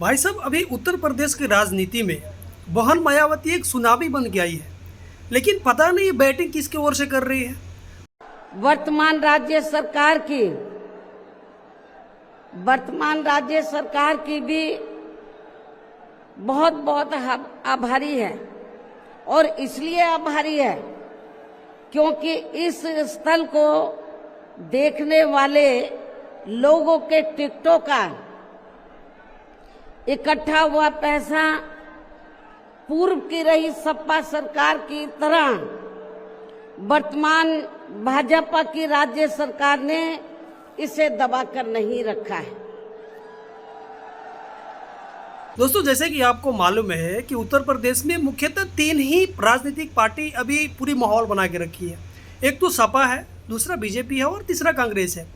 भाई साहब, अभी उत्तर प्रदेश की राजनीति में बहन मायावती एक सुनामी बन के आई है, लेकिन पता नहीं बैटिंग किसके ओर से कर रही है। वर्तमान राज्य सरकार की भी बहुत बहुत आभारी है। और इसलिए आभारी है क्योंकि इस स्थल को देखने वाले लोगों के टिकटों का इकट्ठा हुआ पैसा पूर्व की रही सपा सरकार की तरह वर्तमान भाजपा की राज्य सरकार ने इसे दबाकर नहीं रखा है। दोस्तों, जैसे कि आपको मालूम है कि उत्तर प्रदेश में मुख्यतः 3 ही राजनीतिक पार्टी अभी पूरी माहौल बना के रखी है। एक तो सपा है, दूसरा बीजेपी है और तीसरा कांग्रेस है।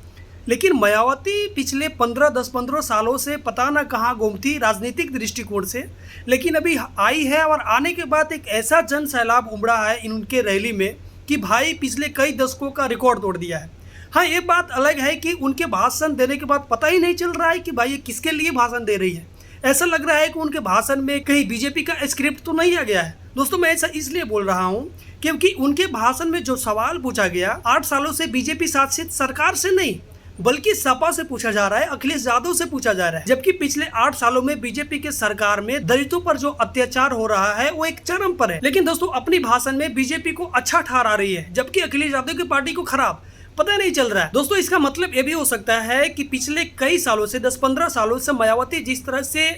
लेकिन मायावती पिछले 10-15 सालों से पता न कहाँ घूमती राजनीतिक दृष्टिकोण से, लेकिन अभी आई है और आने के बाद एक ऐसा जन सैलाब उमड़ा है इनके रैली में कि भाई पिछले कई दशकों का रिकॉर्ड तोड़ दिया है। हाँ, ये बात अलग है कि उनके भाषण देने के बाद पता ही नहीं चल रहा है कि भाई ये किसके लिए भाषण दे रही है। ऐसा लग रहा है कि उनके भाषण में कहीं बीजेपी का स्क्रिप्ट तो नहीं आ गया है। दोस्तों, मैं ऐसा इसलिए बोल रहा हूँ क्योंकि उनके भाषण में जो सवाल पूछा गया 8 सालों से बीजेपी शासित सरकार से नहीं बल्कि सपा से पूछा जा रहा है, अखिलेश यादव से पूछा जा रहा है। जबकि पिछले 8 सालों में बीजेपी के सरकार में दलितों पर जो अत्याचार हो रहा है वो एक चरम पर है। लेकिन दोस्तों, अपनी भाषण में बीजेपी को अच्छा ठहरा रही है जबकि अखिलेश यादव की पार्टी को खराब। पता नहीं चल रहा है। दोस्तों, इसका मतलब ये भी हो सकता है कि पिछले कई सालों से 10-15 सालों से मायावती जिस तरह से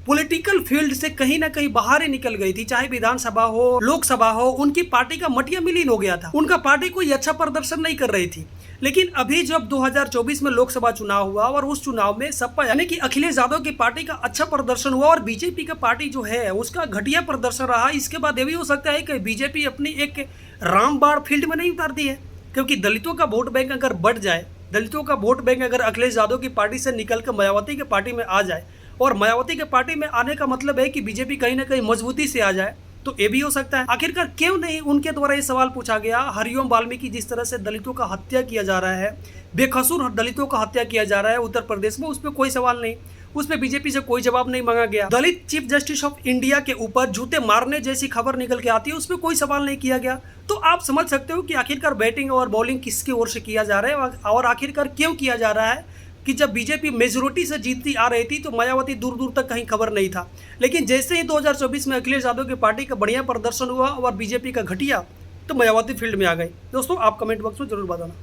पॉलिटिकल फील्ड से कहीं ना कहीं बाहर ही निकल गई थी, चाहे विधानसभा हो, लोकसभा हो, उनकी पार्टी का मटिया मिलीन हो गया था। उनका पार्टी कोई अच्छा प्रदर्शन नहीं कर रही थी। लेकिन अभी जब 2024 में लोकसभा चुनाव हुआ और उस चुनाव में सपा यानी कि अखिलेश यादव की पार्टी का अच्छा प्रदर्शन हुआ और बीजेपी का पार्टी जो है उसका घटिया प्रदर्शन रहा, इसके बाद ये भी हो सकता है कि बीजेपी अपनी एक रामबाण फील्ड में नहीं उतारती है। क्योंकि दलितों का वोट बैंक अगर बढ़ जाए, दलितों का वोट बैंक अगर अखिलेश यादव की पार्टी से निकल कर मायावती की पार्टी में आ जाए और मायावती के पार्टी में आने का मतलब है कि बीजेपी कहीं ना कहीं मजबूती से आ जाए, तो ये भी हो सकता है। आखिरकार क्यों नहीं उनके द्वारा ये सवाल पूछा गया, हरिओम वाल्मीकि जिस तरह से दलितों का हत्या किया जा रहा है, बेकसूर दलितों का हत्या किया जा रहा है उत्तर प्रदेश में, उस पर कोई सवाल नहीं, उस पर बीजेपी से कोई जवाब नहीं मांगा गया। दलित चीफ जस्टिस ऑफ इंडिया के ऊपर जूते मारने जैसी खबर निकल के आती है, उस पर कोई सवाल नहीं किया गया। तो आप समझ सकते हो कि आखिरकार बैटिंग और बॉलिंग किसकी ओर से किया जा रहा है और आखिरकार क्यों किया जा रहा है कि जब बीजेपी मेजोरिटी से जीतती आ रही थी तो मायावती दूर दूर तक कहीं खबर नहीं था। लेकिन जैसे ही 2024 में अखिलेश यादव की पार्टी का बढ़िया प्रदर्शन हुआ और बीजेपी का घटिया, तो मायावती फील्ड में आ गई। दोस्तों, आप कमेंट बॉक्स में जरूर बताना।